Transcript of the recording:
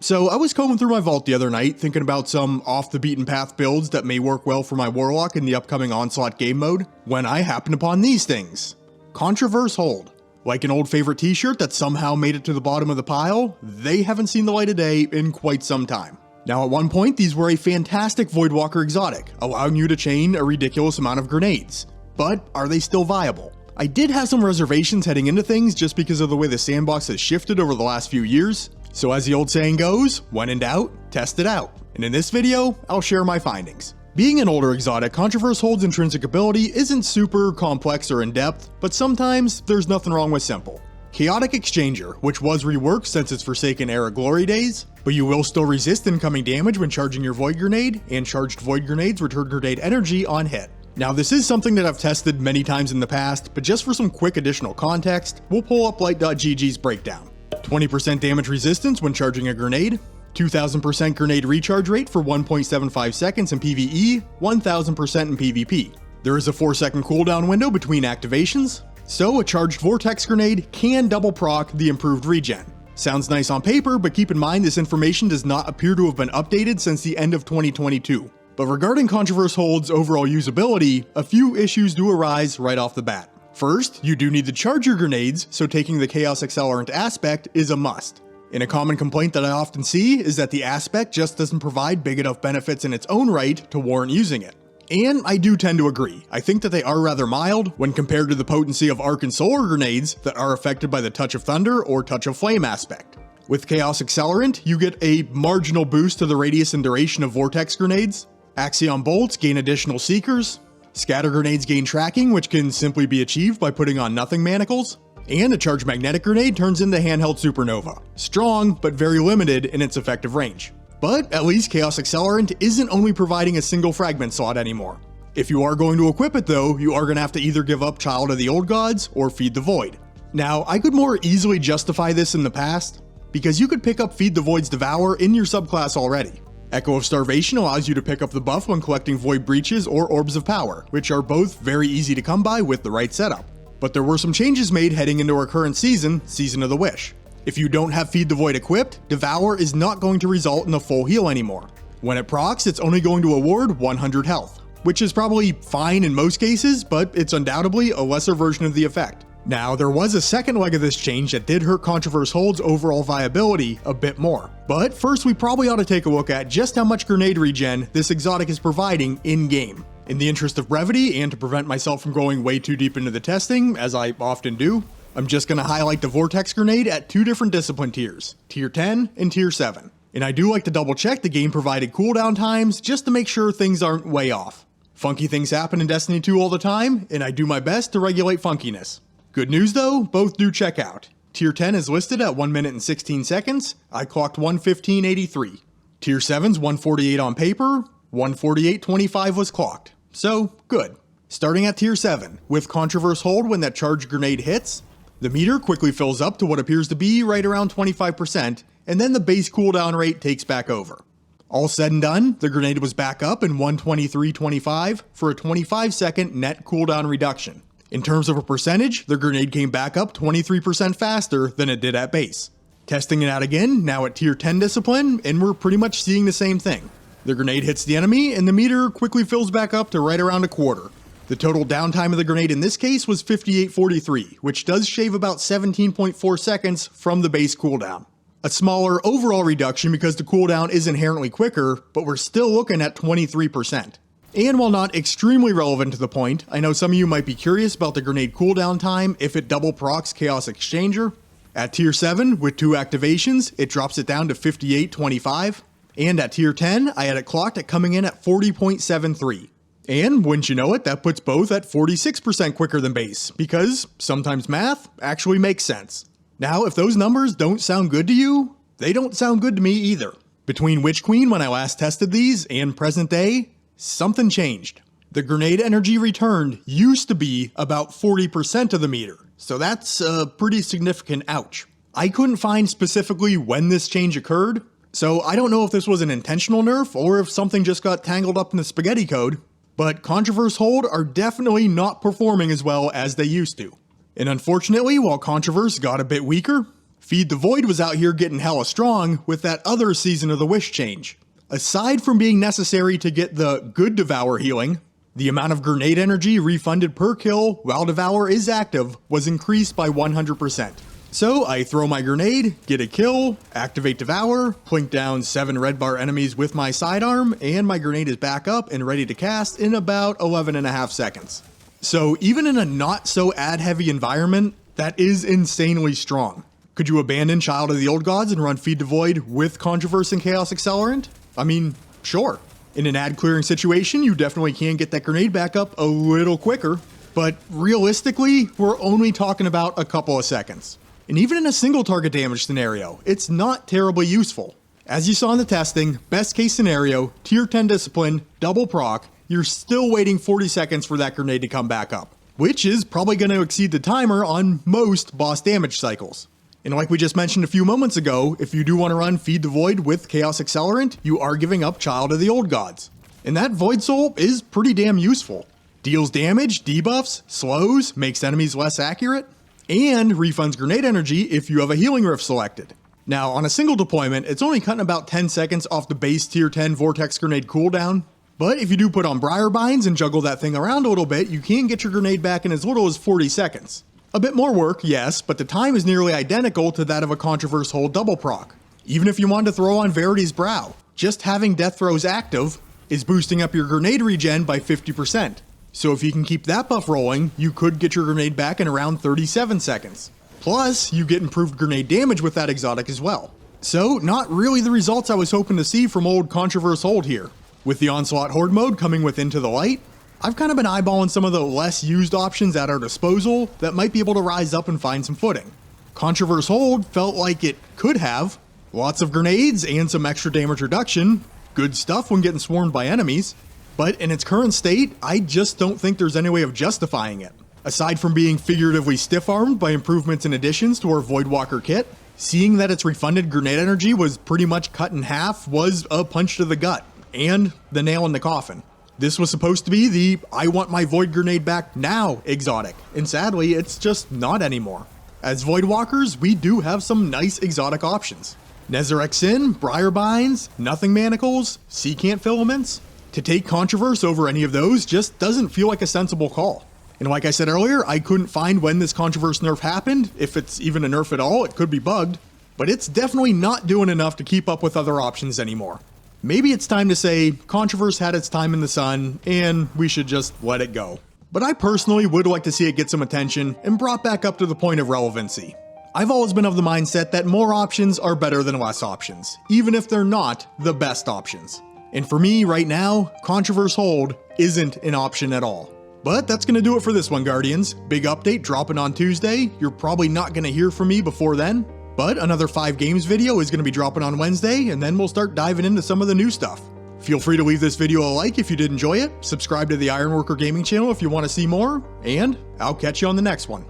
So I was combing through my vault the other night, thinking about some off-the-beaten-path builds that may work well for my Warlock in the upcoming Onslaught game mode, when I happened upon these things. Contraverse Hold. Like an old favorite t-shirt that somehow made it to the bottom of the pile, they haven't seen the light of day in quite some time. Now at one point these were a fantastic Voidwalker exotic, allowing you to chain a ridiculous amount of grenades. But are they still viable? I did have some reservations heading into things just because of the way the sandbox has shifted over the last few years. So as the old saying goes, when in doubt, test it out. And in this video, I'll share my findings. Being an older exotic, Contraverse Hold's intrinsic ability isn't super complex or in-depth, but sometimes there's nothing wrong with simple. Chaotic Exchanger, which was reworked since its Forsaken Era glory days, but you will still resist incoming damage when charging your Void Grenade, and charged Void Grenades return grenade energy on hit. Now this is something that I've tested many times in the past, but just for some quick additional context, we'll pull up Light.gg's breakdown. 20% damage resistance when charging a grenade, 2000% grenade recharge rate for 1.75 seconds in PvE, 1000% in PvP. There is a 4-second cooldown window between activations, so a charged Vortex grenade can double proc the improved regen. Sounds nice on paper, but keep in mind this information does not appear to have been updated since the end of 2022. But regarding Contraverse Hold's overall usability, a few issues do arise right off the bat. First, you do need to charge your grenades, so taking the Chaos Accelerant aspect is a must. And a common complaint that I often see is that the aspect just doesn't provide big enough benefits in its own right to warrant using it. And I do tend to agree. I think that they are rather mild when compared to the potency of Arc and Solar grenades that are affected by the Touch of Thunder or Touch of Flame aspect. With Chaos Accelerant, you get a marginal boost to the radius and duration of Vortex grenades. Axion Bolts gain additional Seekers. Scatter Grenades gain tracking, which can simply be achieved by putting on Nothing Manacles. And a Charged Magnetic Grenade turns into Handheld Supernova. Strong, but very limited in its effective range. But at least Chaos Accelerant isn't only providing a single fragment slot anymore. If you are going to equip it though, you are going to have to either give up Child of the Old Gods or Feed the Void. Now, I could more easily justify this in the past, because you could pick up Feed the Void's Devour in your subclass already. Echo of Starvation allows you to pick up the buff when collecting Void Breaches or Orbs of Power, which are both very easy to come by with the right setup. But there were some changes made heading into our current season, Season of the Wish. If you don't have Feed the Void equipped, Devour is not going to result in a full heal anymore. When it procs, it's only going to award 100 health, which is probably fine in most cases, but it's undoubtedly a lesser version of the effect. Now, there was a second leg of this change that did hurt Contraverse Hold's overall viability a bit more. But first, we probably ought to take a look at just how much grenade regen this exotic is providing in-game. In the interest of brevity, and to prevent myself from going way too deep into the testing, as I often do, I'm just going to highlight the Vortex Grenade at two different discipline tiers, Tier 10 and Tier 7. And I do like to double check the game provided cooldown times just to make sure things aren't way off. Funky things happen in Destiny 2 all the time, and I do my best to regulate funkiness. Good news though, both do check out. Tier 10 is listed at 1 minute and 16 seconds, I clocked 1:15:83. Tier 7's 1:48 on paper, 1:48:25 was clocked. So, good. Starting at Tier 7, with Contraverse Hold when that charged grenade hits, the meter quickly fills up to what appears to be right around 25%, and then the base cooldown rate takes back over. All said and done, the grenade was back up in 1:23:25 for a 25-second net cooldown reduction. In terms of a percentage, the grenade came back up 23% faster than it did at base. Testing it out again, now at Tier 10 discipline, and we're pretty much seeing the same thing. The grenade hits the enemy, and the meter quickly fills back up to right around a quarter. The total downtime of the grenade in this case was 58:43, which does shave about 17.4 seconds from the base cooldown. A smaller overall reduction because the cooldown is inherently quicker, but we're still looking at 23%. And while not extremely relevant to the point, I know some of you might be curious about the grenade cooldown time if it double procs Chaos Exchanger. At Tier 7, with 2 activations, it drops it down to 58:25. And at Tier 10, I had it clocked at coming in at 40.73. And wouldn't you know it, that puts both at 46% quicker than base, because sometimes math actually makes sense. Now, if those numbers don't sound good to you, they don't sound good to me either. Between Witch Queen when I last tested these and present day, something changed. The grenade energy returned used to be about 40% of the meter, so that's a pretty significant ouch. I couldn't find specifically when this change occurred, so I don't know if this was an intentional nerf or if something just got tangled up in the spaghetti code, but Contraverse Hold are definitely not performing as well as they used to. And unfortunately, while Contraverse got a bit weaker, Feed the Void was out here getting hella strong with that other Season of the Wish change. Aside from being necessary to get the good Devour healing, the amount of grenade energy refunded per kill while Devour is active was increased by 100%. So I throw my grenade, get a kill, activate Devour, plink down 7 red bar enemies with my sidearm, and my grenade is back up and ready to cast in about 11.5 seconds. So even in a not so ad heavy environment, that is insanely strong. Could you abandon Child of the Old Gods and run Feed the Void with Contraverse and Chaos Accelerant? I mean, sure. In an ad clearing situation, you definitely can get that grenade back up a little quicker, but realistically, we're only talking about a couple of seconds. And even in a single target damage scenario, it's not terribly useful. As you saw in the testing, best case scenario, tier 10 discipline, double proc, you're still waiting 40 seconds for that grenade to come back up, which is probably going to exceed the timer on most boss damage cycles. And like we just mentioned a few moments ago, if you do want to run Feed the Void with Chaos Accelerant, you are giving up Child of the Old Gods. And that Void Soul is pretty damn useful. Deals damage, debuffs, slows, makes enemies less accurate, and refunds grenade energy if you have a healing rift selected. Now, on a single deployment, it's only cutting about 10 seconds off the base tier 10 Vortex Grenade cooldown, but if you do put on Briar Binds and juggle that thing around a little bit, you can get your grenade back in as little as 40 seconds. A bit more work, yes, but the time is nearly identical to that of a Contraverse Hold double proc. Even if you wanted to throw on Verity's Brow, just having death throws active is boosting up your grenade regen by 50%. So if you can keep that buff rolling, you could get your grenade back in around 37 seconds. Plus, you get improved grenade damage with that exotic as well. So, not really the results I was hoping to see from old Contraverse Hold here. With the Onslaught Horde mode coming with Into the Light, I've kind of been eyeballing some of the less used options at our disposal that might be able to rise up and find some footing. Contraverse Hold felt like it could have. Lots of grenades and some extra damage reduction, good stuff when getting swarmed by enemies, but in its current state, I just don't think there's any way of justifying it. Aside from being figuratively stiff-armed by improvements and additions to our Voidwalker kit, seeing that its refunded grenade energy was pretty much cut in half was a punch to the gut, and the nail in the coffin. This was supposed to be the I want my Void Grenade back now exotic, and sadly, it's just not anymore. As Voidwalkers, we do have some nice exotic options. Nezarec Sin, Briar Binds, Nothing Manacles, Secant Filaments. To take Contraverse over any of those just doesn't feel like a sensible call. And like I said earlier, I couldn't find when this Contraverse nerf happened. If it's even a nerf at all, it could be bugged. But it's definitely not doing enough to keep up with other options anymore. Maybe it's time to say Contraverse had its time in the sun, and we should just let it go. But I personally would like to see it get some attention and brought back up to the point of relevancy. I've always been of the mindset that more options are better than less options, even if they're not the best options. And for me right now, Contraverse Hold isn't an option at all. But that's going to do it for this one, Guardians. Big update dropping on Tuesday. You're probably not going to hear from me before then. But another 5 games video is going to be dropping on Wednesday, and then we'll start diving into some of the new stuff. Feel free to leave this video a like if you did enjoy it, subscribe to the Ironworker Gaming channel if you want to see more, and I'll catch you on the next one.